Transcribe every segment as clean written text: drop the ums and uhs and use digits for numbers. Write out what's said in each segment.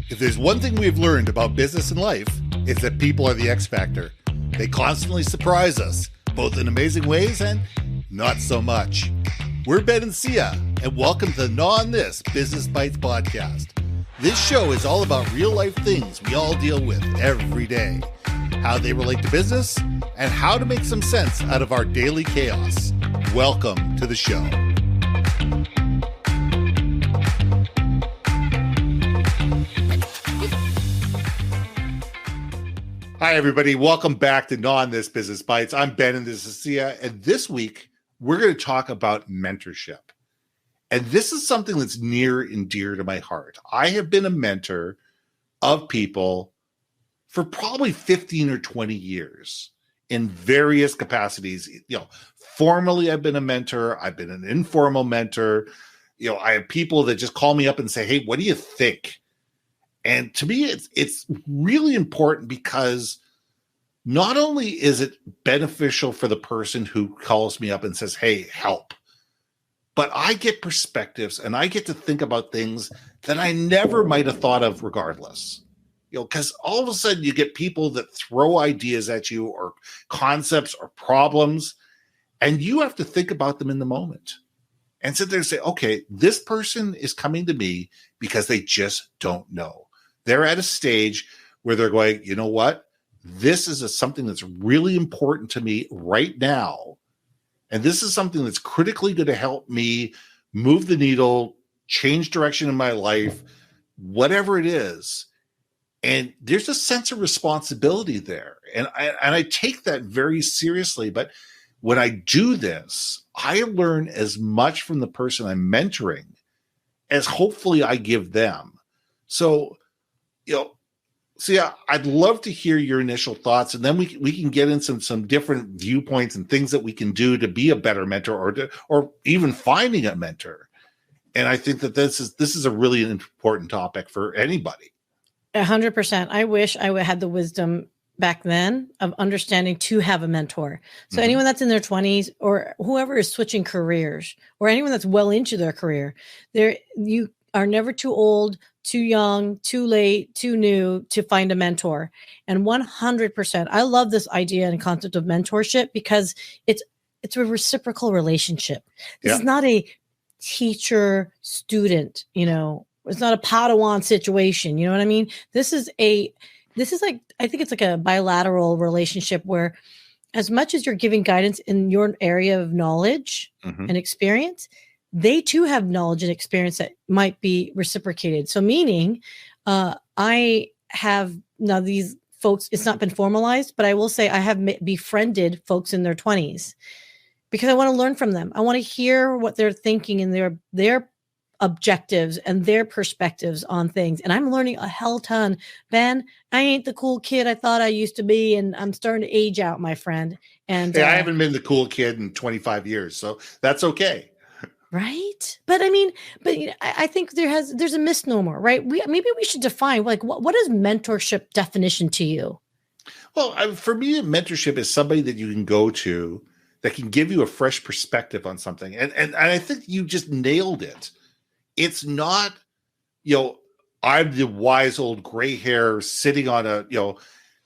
If there's one thing we've learned about business and life, it's that people are the X factor. They constantly surprise us, both in amazing ways and not so much. We're Ben and Sia, and welcome to the GNAW On This Business Bites podcast. This show is all about real-life things we all deal with every day, how they relate to business, and how to make some sense out of our daily chaos. Welcome to the show. Hi, everybody. Welcome back to GNAW On This Business Bites. I'm Ben, and this is Sia. And this week, we're going to talk about mentorship. And this is something that's near and dear to my heart. I have been a mentor of people for probably 15 or 20 years in various capacities. Formally, I've been a mentor. I've been an informal mentor. I have people that just call me up and say, hey, what do you think? And to me, it's really important because not only is it beneficial for the person who calls me up and says, hey, help, but I get perspectives and I get to think about things that I never might have thought of regardless. Because all of a sudden you get people that throw ideas at you or concepts or problems, and you have to think about them in the moment and sit there and say, okay, this person is coming to me because they just don't know. They're at a stage where they're going, you know what? This is something that's really important to me right now. And this is something that's critically going to help me move the needle, change direction in my life, whatever it is. And there's a sense of responsibility there. And I take that very seriously. But when I do this, I learn as much from the person I'm mentoring as hopefully I give them. So, I'd love to hear your initial thoughts, and then we can get into some different viewpoints and things that we can do to be a better mentor, or even finding a mentor. And I think that this is a really important topic for anybody. 100%. I wish I had the wisdom back then of understanding to have a mentor. So anyone that's in their 20s or whoever is switching careers, or anyone that's well into their career, you are never too old, too young, too late, too new to find a mentor. And 100%, I love this idea and concept of mentorship because it's a reciprocal relationship. This is not a teacher-student, it's not a Padawan situation. You know what I mean? This is like, I think it's like a bilateral relationship where as much as you're giving guidance in your area of knowledge and experience, they too have knowledge and experience that might be reciprocated. So meaning I have now these folks, it's not been formalized, but I will say I have befriended folks in their 20s because I want to learn from them. I want to hear what they're thinking and their objectives and their perspectives on things. And I'm learning a hell ton. Ben, I ain't the cool kid I thought I used to be, and I'm starting to age out, my friend. And I haven't been the cool kid in 25 years, so that's okay. Right. But I think there's a misnomer, right? Maybe we should define, like, what is mentorship definition to you? Well, for me, mentorship is somebody that you can go to that can give you a fresh perspective on something. And I think you just nailed it. It's not, I'm the wise old gray hair sitting on a,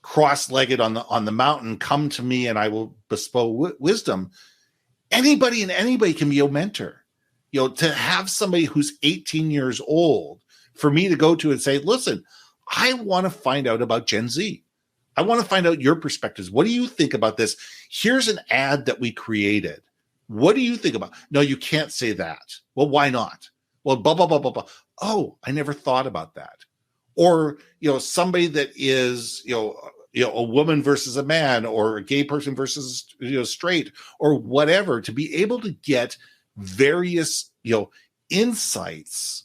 cross-legged on the mountain, come to me and I will bestow wisdom. Anybody can be a mentor. To have somebody who's 18 years old, for me to go to and say, listen, I want to find out about Gen Z. I want to find out your perspectives. What do you think about this? Here's an ad that we created. What do you think about? No, you can't say that. Well, why not? Well, blah, blah, blah, blah, blah. Oh, I never thought about that. Or, somebody that is, a woman versus a man, or a gay person versus, straight, or whatever, to be able to get various, insights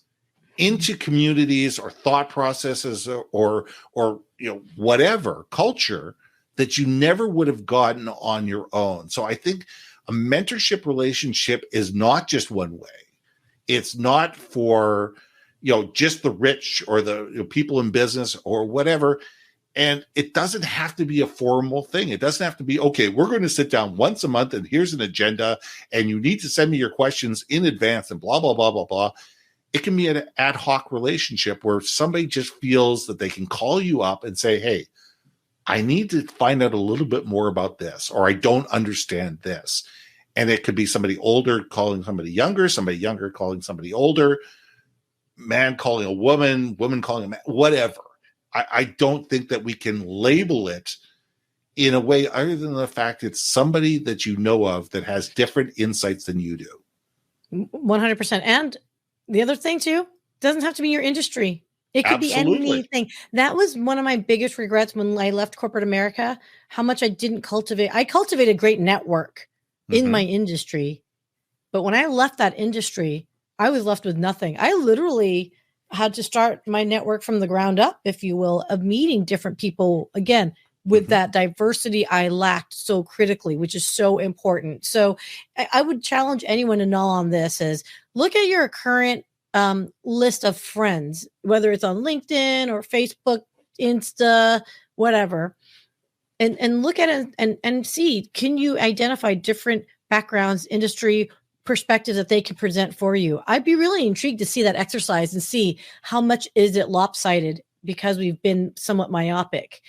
into communities or thought processes or whatever culture that you never would have gotten on your own. So I think a mentorship relationship is not just one way. It's not for, just the rich or the people in business or whatever. And it doesn't have to be a formal thing. It doesn't have to be, okay, we're going to sit down once a month and here's an agenda and you need to send me your questions in advance and blah, blah, blah, blah, blah. it can be an ad hoc relationship where somebody just feels that they can call you up and say, hey, I need to find out a little bit more about this, or I don't understand this. And it could be somebody older calling somebody younger calling somebody older, man calling a woman, woman calling a man, whatever. I don't think that we can label it in a way other than the fact it's somebody that you know of that has different insights than you do. 100%. And the other thing too, doesn't have to be your industry. It could Absolutely. be anything. That was one of my biggest regrets when I left corporate America, how much I didn't cultivate. I cultivated a great network in my industry. But when I left that industry, I was left with nothing. I literally had to start my network from the ground up, if you will, of meeting different people, again, with that diversity I lacked so critically, which is so important. So I would challenge anyone to know on this is look at your current list of friends, whether it's on LinkedIn or Facebook, Insta, whatever, and look at it and see, can you identify different backgrounds, industry perspectives that they can present for you? I'd be really intrigued to see that exercise and see how much is it lopsided because we've been somewhat myopic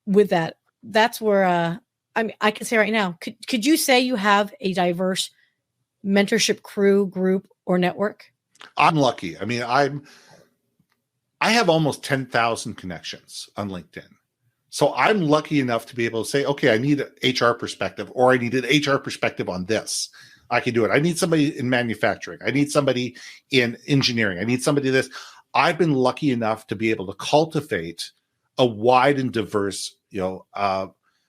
with that. That's where I mean, I can say right now, could you say you have a diverse mentorship crew, group, or network? I'm lucky. I mean, I have almost 10,000 connections on LinkedIn. So I'm lucky enough to be able to say, okay, I need an HR perspective, or I need an HR perspective on this. I can do it. I need somebody in manufacturing. I need somebody in engineering. I need somebody this. I've been lucky enough to be able to cultivate a wide and diverse,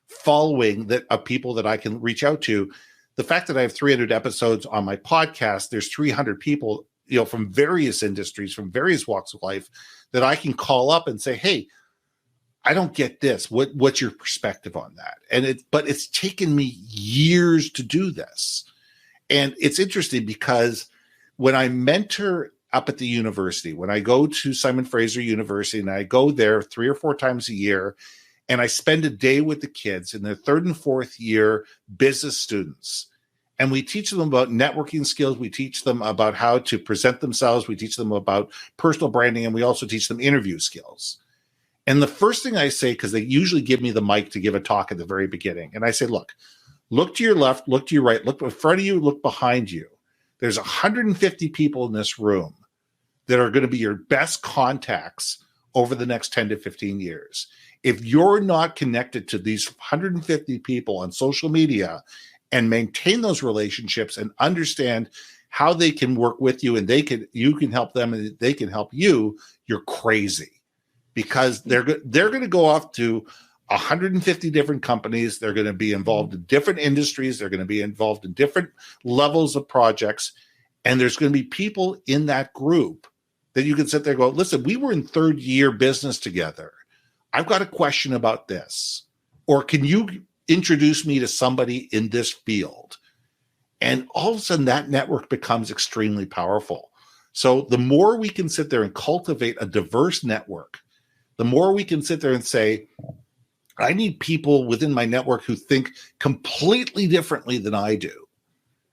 following that of people that I can reach out to. The fact that I have 300 episodes on my podcast, there's 300 people, from various industries, from various walks of life that I can call up and say, hey, I don't get this. What's your perspective on that? But it's taken me years to do this. And it's interesting because when I mentor up at the university, when I go to Simon Fraser University, and I go there 3 or 4 times a year, and I spend a day with the kids in their 3rd and 4th year business students, and we teach them about networking skills. We teach them about how to present themselves. We teach them about personal branding, and we also teach them interview skills. And the first thing I say, because they usually give me the mic to give a talk at the very beginning, and I say, look to your left, look to your right, look in front of you, look behind you. There's 150 people in this room that are going to be your best contacts over the next 10 to 15 years. If you're not connected to these 150 people on social media and maintain those relationships and understand how they can work with you and you can help them and they can help you, you're crazy. Because they're going to go off to 150 different companies. They're going to be involved in different industries. They're going to be involved in different levels of projects. And there's going to be people in that group that you can sit there and go, listen, we were in 3rd year business together. I've got a question about this. Or can you introduce me to somebody in this field? And all of a sudden that network becomes extremely powerful. So the more we can sit there and cultivate a diverse network, the more we can sit there and say, I need people within my network who think completely differently than I do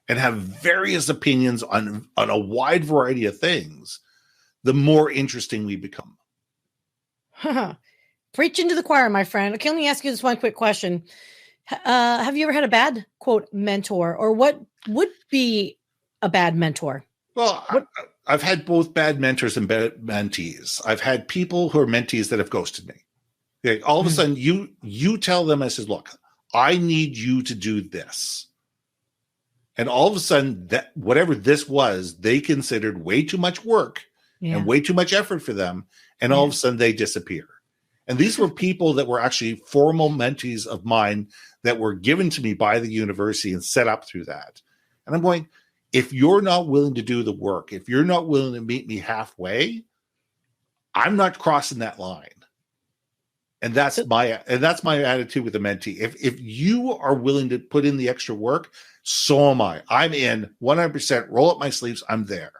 and have various opinions on a wide variety of things, the more interesting we become. Preaching to the choir, my friend. Okay, let me ask you this one quick question. Have you ever had a bad, quote, mentor, or what would be a bad mentor? Well, I've had both bad mentors and bad mentees. I've had people who are mentees that have ghosted me. Like, all of a sudden, you tell them, I says, look, I need you to do this. And all of a sudden, that whatever this was, they considered way too much work and way too much effort for them. And all of a sudden, they disappear. And these were people that were actually formal mentees of mine that were given to me by the university and set up through that. And I'm going, if you're not willing to do the work, if you're not willing to meet me halfway, I'm not crossing that line. And that's my attitude with a mentee. If you are willing to put in the extra work, so am I. I'm in 100%, roll up my sleeves, I'm there.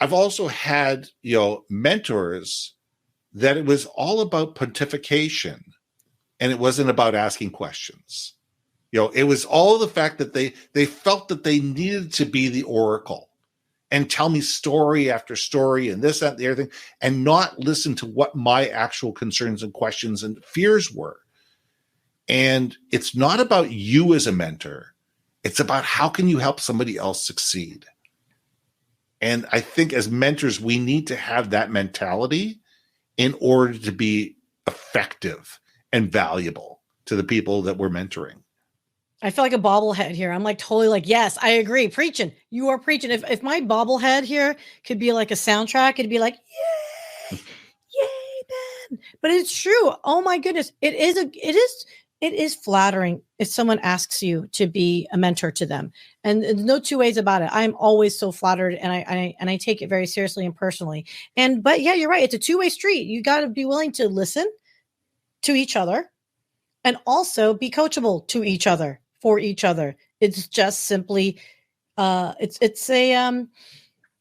I've also had, mentors that it was all about pontification and it wasn't about asking questions. It was all the fact that they felt that they needed to be the oracle. and tell me story after story and this, that, and the other thing, and not listen to what my actual concerns and questions and fears were. And it's not about you as a mentor. It's about how can you help somebody else succeed. And I think as mentors, we need to have that mentality in order to be effective and valuable to the people that we're mentoring. I feel like a bobblehead here. I'm like totally like, yes, I agree. Preaching. You are preaching. If my bobblehead here could be like a soundtrack, it'd be like, yay, yay, Ben. But it's true. Oh my goodness. It is flattering if someone asks you to be a mentor to them. And there's no two ways about it. I'm always so flattered, and I take it very seriously and personally. But yeah, you're right. It's a two-way street. You got to be willing to listen to each other and also be coachable to each other. For each other. It's just simply it's a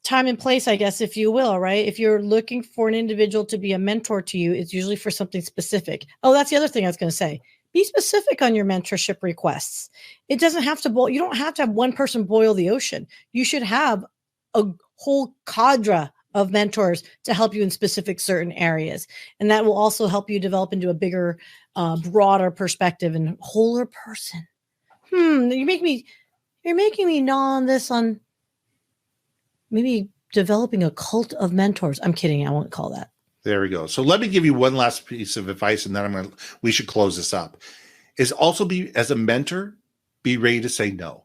time and place, I guess, if you will, right? If you're looking for an individual to be a mentor to you, it's usually for something specific. Oh, that's the other thing I was going to say. Be specific on your mentorship requests. It doesn't have to you don't have to have one person boil the ocean. You should have a whole cadre of mentors to help you in specific certain areas. And that will also help you develop into a bigger, broader perspective and wholer person. You're making me gnaw on this, on maybe developing a cult of mentors. I'm kidding. I won't call that. There we go. So let me give you one last piece of advice, and then we should close this up. Is also as a mentor, be ready to say no.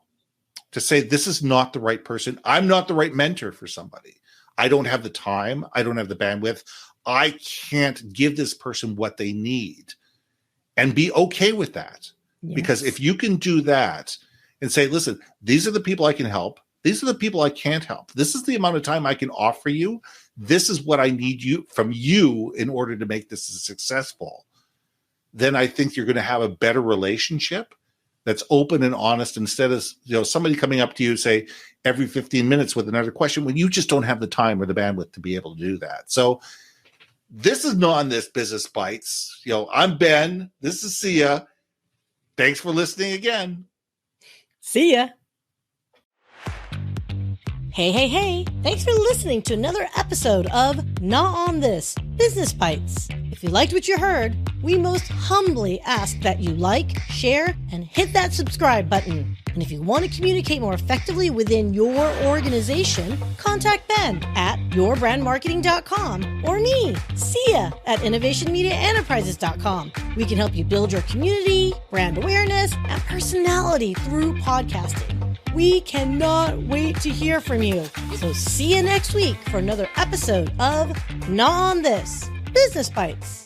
To say, this is not the right person. I'm not the right mentor for somebody. I don't have the time. I don't have the bandwidth. I can't give this person what they need. And be okay with that. Yes. Because if you can do that and say, listen, these are the people I can help. These are the people I can't help. This is the amount of time I can offer you. This is what I need from you in order to make this successful. Then I think you're going to have a better relationship that's open and honest, instead of somebody coming up to you, say, every 15 minutes with another question when you just don't have the time or the bandwidth to be able to do that. So this is GNAW On This Business Bites. I'm Ben. This is Sia. Thanks for listening again. See ya. Hey. Thanks for listening to another episode of GNAW On This Business Bites. If you liked what you heard, we most humbly ask that you like, share, and hit that subscribe button. And if you want to communicate more effectively within your organization, contact Ben at yourbrandmarketing.com or me, Sia, at innovationmediaenterprises.com. We can help you build your community, brand awareness, and personality through podcasting. We cannot wait to hear from you. So see you next week for another episode of GNAW On This Business Bites.